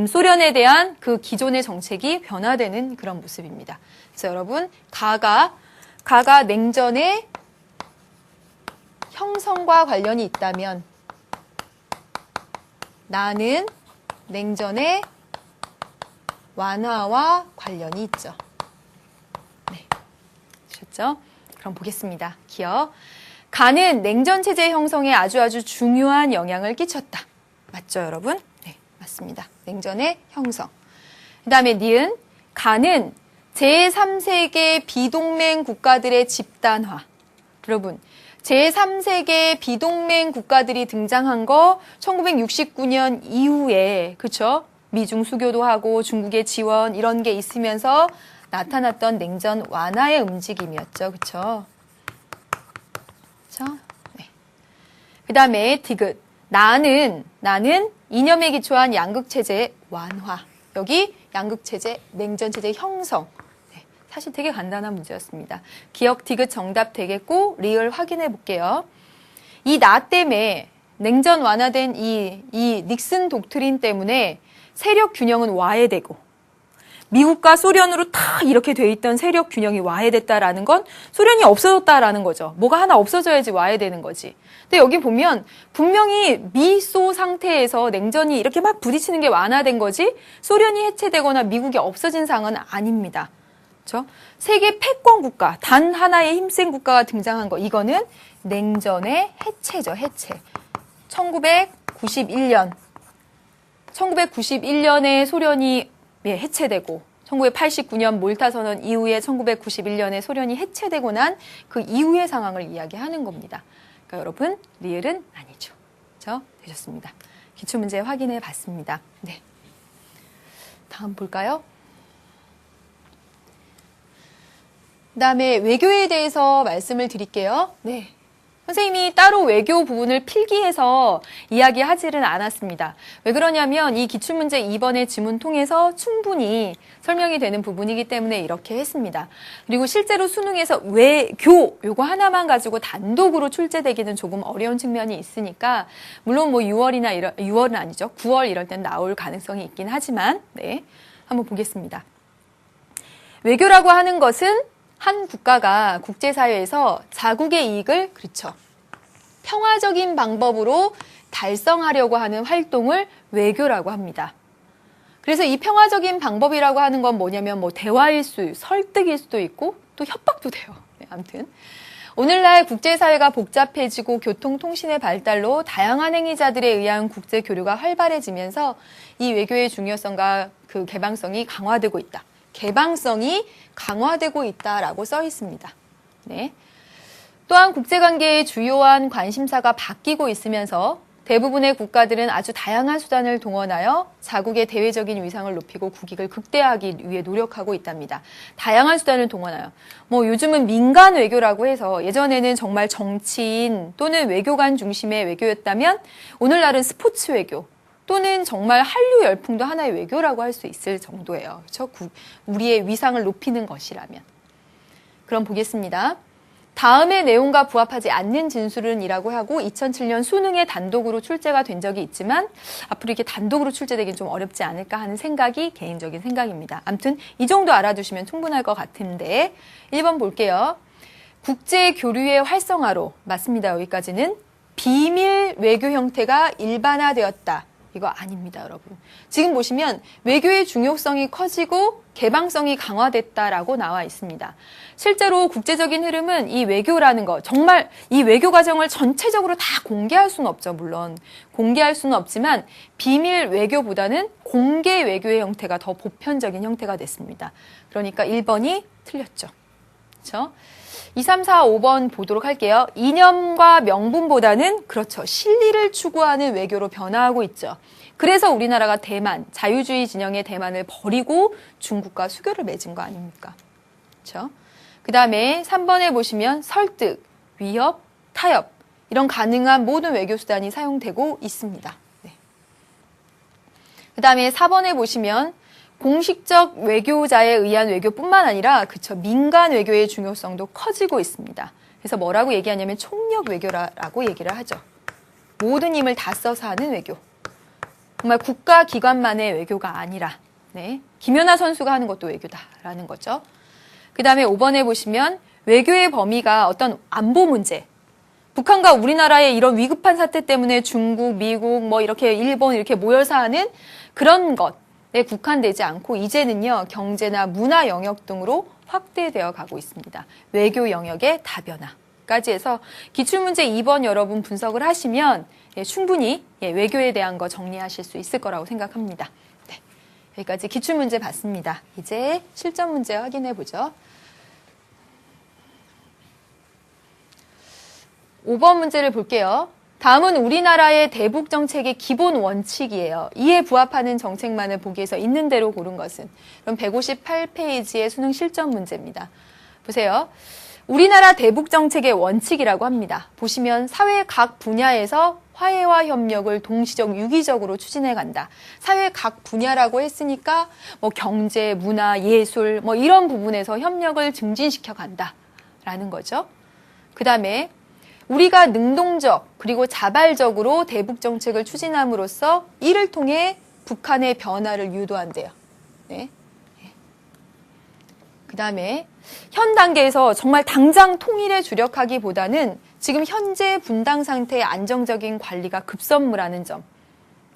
소련에 대한 그 기존의 정책이 변화되는 그런 모습입니다. 그래서 여러분, 가가 냉전의 형성과 관련이 있다면 나는 냉전의 완화와 관련이 있죠. 네, 아셨죠? 그럼 보겠습니다. 기억. 가는 냉전 체제 형성에 아주 중요한 영향을 끼쳤다. 맞죠, 여러분? 네, 맞습니다. 냉전의 형성. 그 다음에 니은. 가는 제3세계 비동맹 국가들의 집단화. 여러분, 제3세계 비동맹 국가들이 등장한 거 1969년 이후에, 그쵸? 미중 수교도 하고 중국의 지원 이런 게 있으면서 나타났던 냉전 완화의 움직임이었죠. 그쵸? 그쵸? 네. 그 다음에 디귿. 나는 이념에 기초한 양극체제의 완화. 여기 양극체제, 냉전체제 형성. 사실 되게 간단한 문제였습니다. 기억 디귿 정답 되겠고 리을 확인해 볼게요. 이 나 때문에 냉전 완화된 이 닉슨 독트린 때문에 세력 균형은 와해되고 미국과 소련으로 다 이렇게 돼 있던 세력 균형이 와해됐다라는 건 소련이 없어졌다라는 거죠. 뭐가 하나 없어져야지 와해되는 거지. 근데 여기 보면 분명히 미소 상태에서 냉전이 이렇게 막 부딪히는 게 완화된 거지 소련이 해체되거나 미국이 없어진 상황은 아닙니다. 그렇죠? 세계 패권 국가, 단 하나의 힘센 국가가 등장한 거, 이거는 냉전의 해체죠, 해체. 1991년에 소련이 해체되고 1989년 몰타 선언 이후에 1991년에 소련이 해체되고 난 그 이후의 상황을 이야기하는 겁니다. 그러니까 여러분, 리을은 아니죠. 그렇죠? 되셨습니다. 기출문제 확인해 봤습니다. 네. 다음 볼까요? 그다음에 외교에 대해서 말씀을 드릴게요. 네. 선생님이 따로 외교 부분을 필기해서 이야기하지는 않았습니다. 왜 그러냐면 이 기출문제 2번의 지문 통해서 충분히 설명이 되는 부분이기 때문에 이렇게 했습니다. 그리고 실제로 수능에서 외교 요거 하나만 가지고 단독으로 출제되기는 조금 어려운 측면이 있으니까 물론 뭐 6월은 아니죠. 9월 이럴 땐 나올 가능성이 있긴 하지만 네. 한번 보겠습니다. 외교라고 하는 것은 한 국가가 국제사회에서 자국의 이익을 그렇죠. 평화적인 방법으로 달성하려고 하는 활동을 외교라고 합니다. 그래서 이 평화적인 방법이라고 하는 건 뭐냐면 뭐 대화일 설득일 수도 있고 또 협박도 돼요. 네, 아무튼 오늘날 국제사회가 복잡해지고 교통통신의 발달로 다양한 행위자들에 의한 국제 교류가 활발해지면서 이 외교의 중요성과 그 개방성이 강화되고 있다. 개방성이 강화되고 있다라고 써 있습니다. 네. 또한 국제관계의 주요한 관심사가 바뀌고 있으면서 대부분의 국가들은 아주 다양한 수단을 동원하여 자국의 대외적인 위상을 높이고 국익을 극대화하기 위해 노력하고 있답니다. 다양한 수단을 동원하여. 뭐 요즘은 민간 외교라고 해서 예전에는 정말 정치인 또는 외교관 중심의 외교였다면 오늘날은 스포츠 외교. 또는 정말 한류 열풍도 하나의 외교라고 할 수 있을 정도예요. 그렇죠? 우리의 위상을 높이는 것이라면. 그럼 보겠습니다. 다음의 내용과 부합하지 않는 진술은 이라고 하고 2007년 수능에 단독으로 출제가 된 적이 있지만 앞으로 이렇게 단독으로 출제되긴 좀 어렵지 않을까 하는 생각이 개인적인 생각입니다. 아무튼 이 정도 알아두시면 충분할 것 같은데 1번 볼게요. 국제 교류의 활성화로 맞습니다. 여기까지는 비밀 외교 형태가 일반화되었다. 이거 아닙니다, 여러분. 지금 보시면 외교의 중요성이 커지고 개방성이 강화됐다라고 나와 있습니다. 실제로 국제적인 흐름은 이 외교라는 거, 정말 이 외교 과정을 전체적으로 다 공개할 수는 없죠, 물론. 공개할 수는 없지만 비밀 외교보다는 공개 외교의 형태가 더 보편적인 형태가 됐습니다. 그러니까 1번이 틀렸죠. 그렇죠? 2, 3, 4, 5번 보도록 할게요. 이념과 명분보다는 그렇죠. 실리를 추구하는 외교로 변화하고 있죠. 그래서 우리나라가 대만, 자유주의 진영의 대만을 버리고 중국과 수교를 맺은 거 아닙니까? 그렇죠? 그 다음에 3번에 보시면 설득, 위협, 타협 이런 가능한 모든 외교 수단이 사용되고 있습니다. 네. 그 다음에 4번에 보시면 공식적 외교자에 의한 외교뿐만 아니라 그쵸 민간 외교의 중요성도 커지고 있습니다. 그래서 뭐라고 얘기하냐면 총력 외교라고 얘기를 하죠. 모든 힘을 다 써서 하는 외교. 정말 국가 기관만의 외교가 아니라 네. 김연아 선수가 하는 것도 외교다라는 거죠. 그 다음에 5번에 보시면 외교의 범위가 어떤 안보 문제. 북한과 우리나라의 이런 위급한 사태 때문에 중국, 미국, 뭐 이렇게 일본 이렇게 모여서 하는 그런 것에 국한되지 않고 이제는요 경제나 문화 영역 등으로 확대되어 가고 있습니다. 외교 영역의 다변화까지 해서 기출문제 2번 여러분 분석을 하시면 충분히 외교에 대한 거 정리하실 수 있을 거라고 생각합니다. 네, 여기까지 기출문제 봤습니다. 이제 실전 문제 확인해 보죠. 5번 문제를 볼게요. 다음은 우리나라의 대북 정책의 기본 원칙이에요. 이에 부합하는 정책만을 보기에서 있는 대로 고른 것은? 그럼 158페이지의 수능 실전 문제입니다. 보세요. 우리나라 대북 정책의 원칙이라고 합니다. 보시면 사회 각 분야에서 화해와 협력을 동시적 유기적으로 추진해 간다. 사회 각 분야라고 했으니까 뭐 경제, 문화, 예술 뭐 이런 부분에서 협력을 증진시켜 간다라는 거죠. 그다음에 우리가 능동적 그리고 자발적으로 대북 정책을 추진함으로써 이를 통해 북한의 변화를 유도한대요. 네. 그다음에 현 단계에서 정말 당장 통일에 주력하기보다는 지금 현재 분당 상태의 안정적인 관리가 급선무라는 점.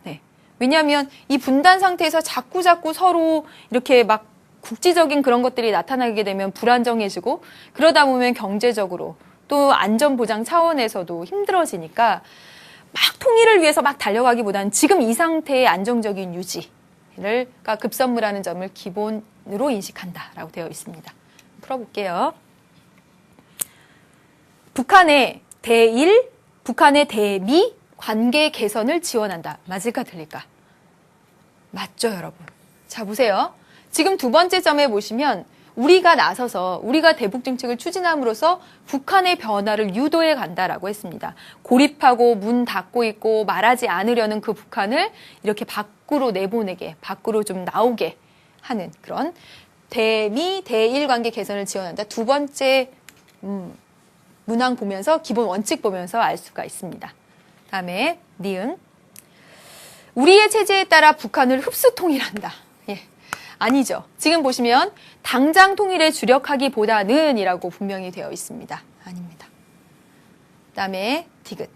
네. 왜냐하면 이 분단 상태에서 자꾸 서로 이렇게 막 국지적인 그런 것들이 나타나게 되면 불안정해지고 그러다 보면 경제적으로 또 안전보장 차원에서도 힘들어지니까 막 통일을 위해서 막 달려가기보다는 지금 이 상태의 안정적인 유지를 급선무라는 점을 기본 기반으로 인식한다라고 되어 있습니다. 풀어볼게요. 북한의 대일, 북한의 대미 관계 개선을 지원한다. 맞을까 틀릴까? 맞죠, 여러분. 자, 보세요. 지금 두 번째 점에 보시면 우리가 나서서 우리가 대북 정책을 추진함으로써 북한의 변화를 유도해 간다라고 했습니다. 고립하고 문 닫고 있고 말하지 않으려는 그 북한을 이렇게 밖으로 내보내게, 밖으로 좀 나오게 하는 그런 대미, 대일 관계 개선을 지원한다. 두 번째 문항 보면서 기본 원칙 보면서 알 수가 있습니다. 다음에 니은. 우리의 체제에 따라 북한을 흡수 통일한다. 예. 아니죠. 지금 보시면 당장 통일에 주력하기보다는 이라고 분명히 되어 있습니다. 아닙니다. 그다음에 디귿.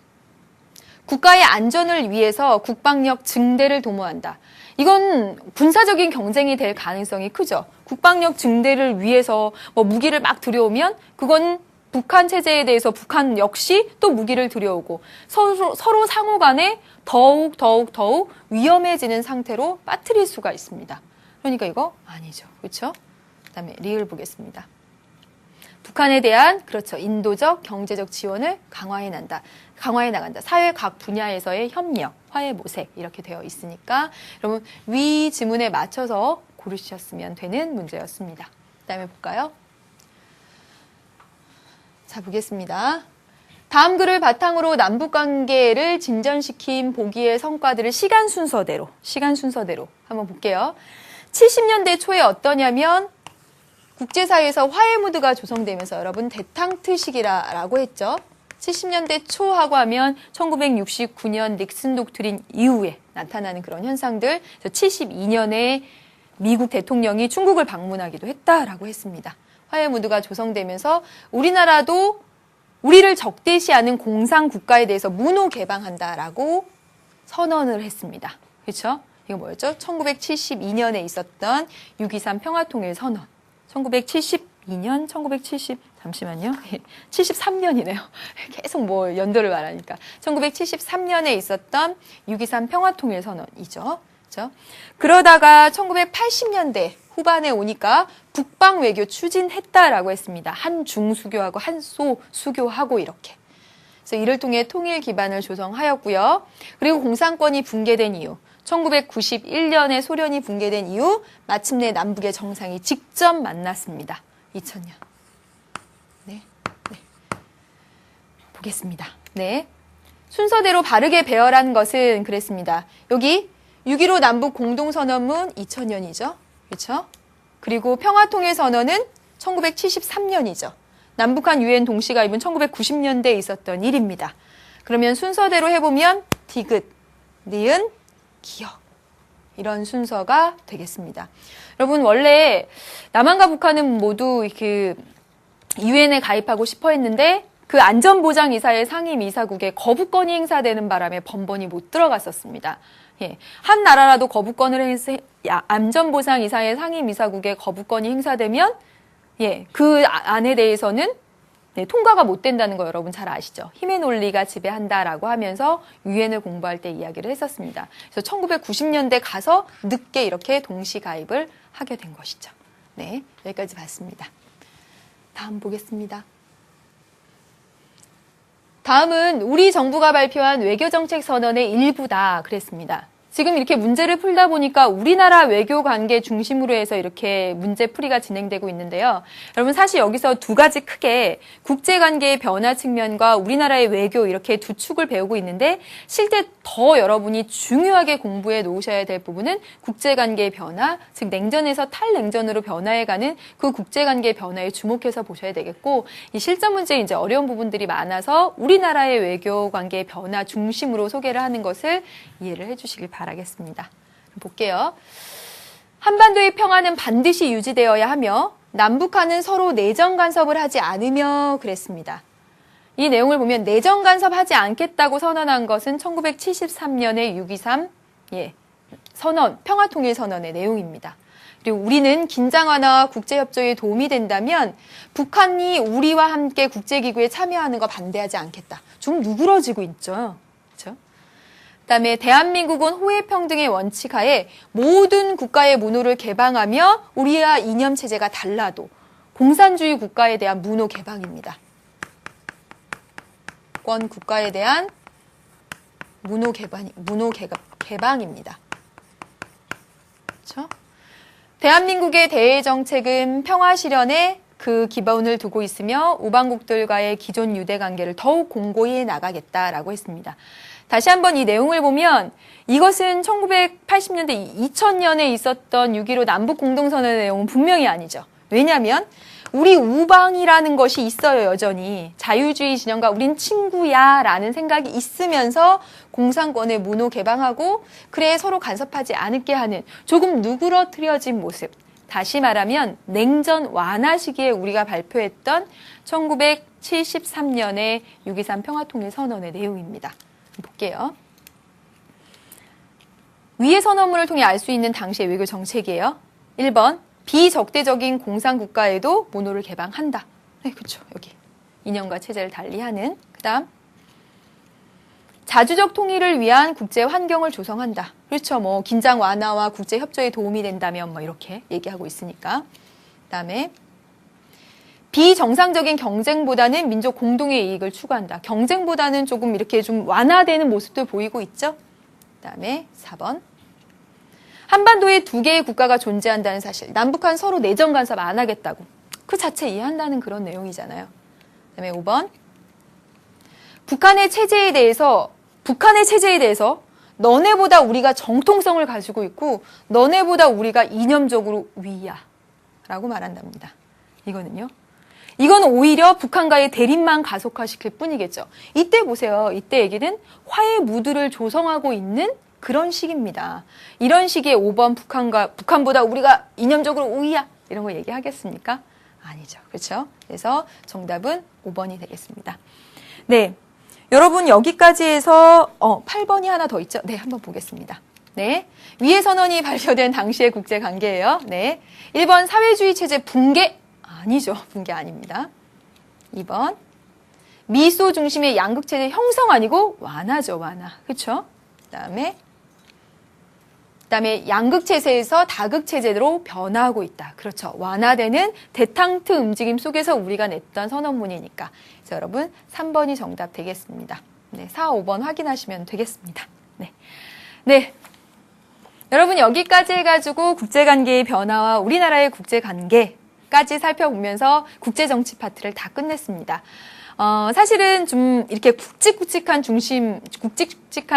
국가의 안전을 위해서 국방력 증대를 도모한다. 이건 군사적인 경쟁이 될 가능성이 크죠. 국방력 증대를 위해서 무기를 막 들여오면 그건 북한 체제에 대해서 북한 역시 또 무기를 들여오고 서로 상호 간에 더욱 위험해지는 상태로 빠뜨릴 수가 있습니다. 그러니까 이거 아니죠. 그렇죠? 그다음에 리을 보겠습니다. 북한에 대한 그렇죠. 인도적, 경제적 지원을 강화해 나간다. 사회 각 분야에서의 협력, 화해 모색 이렇게 되어 있으니까 여러분 위 지문에 맞춰서 고르셨으면 되는 문제였습니다. 그다음에 볼까요? 자, 보겠습니다. 다음 글을 바탕으로 남북관계를 진전시킨 보기의 성과들을 시간 순서대로 한번 볼게요. 70년대 초에 어떠냐면 국제사회에서 화해 무드가 조성되면서 여러분 대탕트 시기라고 했죠. 70년대 초하고 하면 1969년 닉슨 독트린 이후에 나타나는 그런 현상들. 72년에 미국 대통령이 중국을 방문하기도 했다라고 했습니다. 화해 무드가 조성되면서 우리나라도 우리를 적대시하는 공산 국가에 대해서 문호 개방한다라고 선언을 했습니다. 그렇죠? 이거 뭐였죠? 1972년에 있었던 6.23 평화통일 선언. 1972년, 73년이네요. 계속 연도를 말하니까. 1973년에 있었던 6.23 평화통일 선언이죠. 그렇죠? 그러다가 1980년대 후반에 오니까 북방 외교 추진했다라고 했습니다. 한중 수교하고 한소 수교하고 이렇게. 그래서 이를 통해 통일 기반을 조성하였고요. 그리고 공산권이 붕괴된 이후 1991년에 소련이 붕괴된 이후 마침내 남북의 정상이 직접 만났습니다. 2000년. 네. 보겠습니다. 네. 순서대로 바르게 배열한 것은 그랬습니다. 여기 6.15 남북 공동선언문 2000년이죠. 그렇죠? 그리고 평화통일선언은 1973년이죠. 남북한 유엔 동시가입은 1990년대에 있었던 일입니다. 그러면 순서대로 해보면 디귿, 니은, 기억 이런 순서가 되겠습니다. 여러분 원래 남한과 북한은 모두 유엔에 가입하고 싶어 했는데 그 안전보장이사의 상임이사국에 거부권이 행사되는 바람에 번번이 못 들어갔었습니다. 예, 한 나라라도 거부권을 안전보장이사의 상임이사국에 거부권이 행사되면 그 안에 대해서는 통과가 못 된다는 거 여러분 잘 아시죠? 힘의 논리가 지배한다라고 하면서 유엔을 공부할 때 이야기를 했었습니다. 그래서 1990년대 가서 늦게 이렇게 동시 가입을 하게 된 것이죠. 네, 여기까지 봤습니다. 다음 보겠습니다. 다음은 우리 정부가 발표한 외교정책 선언의 일부다 그랬습니다. 지금 이렇게 문제를 풀다 보니까 우리나라 외교 관계 중심으로 해서 이렇게 문제 풀이가 진행되고 있는데요. 여러분 사실 여기서 두 가지 크게 국제관계의 변화 측면과 우리나라의 외교 이렇게 두 축을 배우고 있는데 실제 더 여러분이 중요하게 공부해 놓으셔야 될 부분은 국제관계의 변화, 즉 냉전에서 탈냉전으로 변화해가는 그 국제관계의 변화에 주목해서 보셔야 되겠고 이 실전 문제에 이제 어려운 부분들이 많아서 우리나라의 외교 관계의 변화 중심으로 소개를 하는 것을 이해를 해주시길 바랍니다. 알겠습니다. 볼게요. 한반도의 평화는 반드시 유지되어야 하며 남북한은 서로 내정 간섭을 하지 않으며 그랬습니다. 이 내용을 보면 내정 간섭하지 않겠다고 선언한 것은 1973년의 6.23 선언, 평화통일 선언의 내용입니다. 그리고 우리는 긴장 완화와 국제협조에 도움이 된다면 북한이 우리와 함께 국제기구에 참여하는 거 반대하지 않겠다. 좀 누그러지고 있죠. 그렇죠? 그다음에 대한민국은 호혜평등의 원칙 하에 모든 국가의 문호를 개방하며 우리와 이념 체제가 달라도 공산주의 국가에 대한 문호 개방입니다. 권 국가에 대한 문호 개방입니다. 그렇죠? 대한민국의 대외 정책은 평화 실현에 그 기본을 두고 있으며 우방국들과의 기존 유대 관계를 더욱 공고히 나가겠다라고 했습니다. 다시 한번 이 내용을 보면 이것은 1980년대, 2000년에 있었던 6.15 남북 공동선언의 내용은 분명히 아니죠. 왜냐하면 우리 우방이라는 것이 있어요, 여전히. 자유주의 진영과 우린 친구야 라는 생각이 있으면서 공산권의 문호 개방하고 그래 서로 간섭하지 않게 하는 조금 누그러뜨려진 모습. 다시 말하면 냉전 완화 시기에 우리가 발표했던 1973년의 6.23 평화통일선언의 내용입니다. 볼게요. 위의 선언문을 통해 알 수 있는 당시의 외교 정책이에요. 1번, 비적대적인 공산국가에도 문호를 개방한다. 네, 그렇죠. 여기 이념과 체제를 달리하는. 그 다음, 자주적 통일을 위한 국제 환경을 조성한다. 그렇죠. 뭐 긴장 완화와 국제 협조에 도움이 된다면 뭐 이렇게 얘기하고 있으니까. 그 다음에 비정상적인 경쟁보다는 민족 공동의 이익을 추구한다. 경쟁보다는 조금 이렇게 좀 완화되는 모습도 보이고 있죠. 그 다음에 4번. 한반도에 두 개의 국가가 존재한다는 사실. 남북한 서로 내정 간섭 안 하겠다고. 그 자체 이해한다는 그런 내용이잖아요. 그 다음에 5번. 북한의 체제에 대해서 너네보다 우리가 정통성을 가지고 있고 너네보다 우리가 이념적으로 위야 라고 말한답니다. 이건 오히려 북한과의 대립만 가속화시킬 뿐이겠죠. 이때 보세요. 이때 얘기는 화해 무드를 조성하고 있는 그런 시기입니다. 이런 시기에 5번 북한보다 우리가 이념적으로 우위야 이런 거 얘기하겠습니까? 아니죠. 그렇죠? 그래서 정답은 5번이 되겠습니다. 네. 여러분 여기까지 해서 8번이 하나 더 있죠? 네, 한번 보겠습니다. 네. 위의 선언이 발표된 당시의 국제 관계예요. 네. 1번 사회주의 체제 붕괴. 아니죠. 붕괴 아닙니다. 2번 미소 중심의 양극 체제 형성 아니고 완화죠. 완화. 그렇죠? 그다음에 양극 체제에서 다극 체제로 변화하고 있다. 그렇죠. 완화되는 데탕트 움직임 속에서 우리가 냈던 선언문이니까. 그래서 여러분 3번이 정답 되겠습니다. 네, 4, 5번 확인하시면 되겠습니다. 네. 네. 여러분 여기까지 해가지고 국제관계의 변화와 우리나라의 국제관계까지 살펴보면서 국제정치 파트를 다 끝냈습니다. 사실은 좀 이렇게 굵직굵직한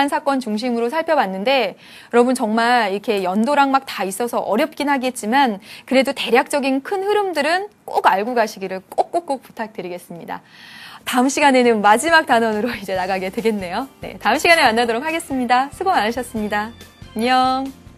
사건 중심으로 살펴봤는데, 여러분 정말 이렇게 연도랑 막 다 있어서 어렵긴 하겠지만, 그래도 대략적인 큰 흐름들은 꼭 알고 가시기를 꼭꼭꼭 부탁드리겠습니다. 다음 시간에는 마지막 단원으로 이제 나가게 되겠네요. 네, 다음 시간에 만나도록 하겠습니다. 수고 많으셨습니다. 안녕.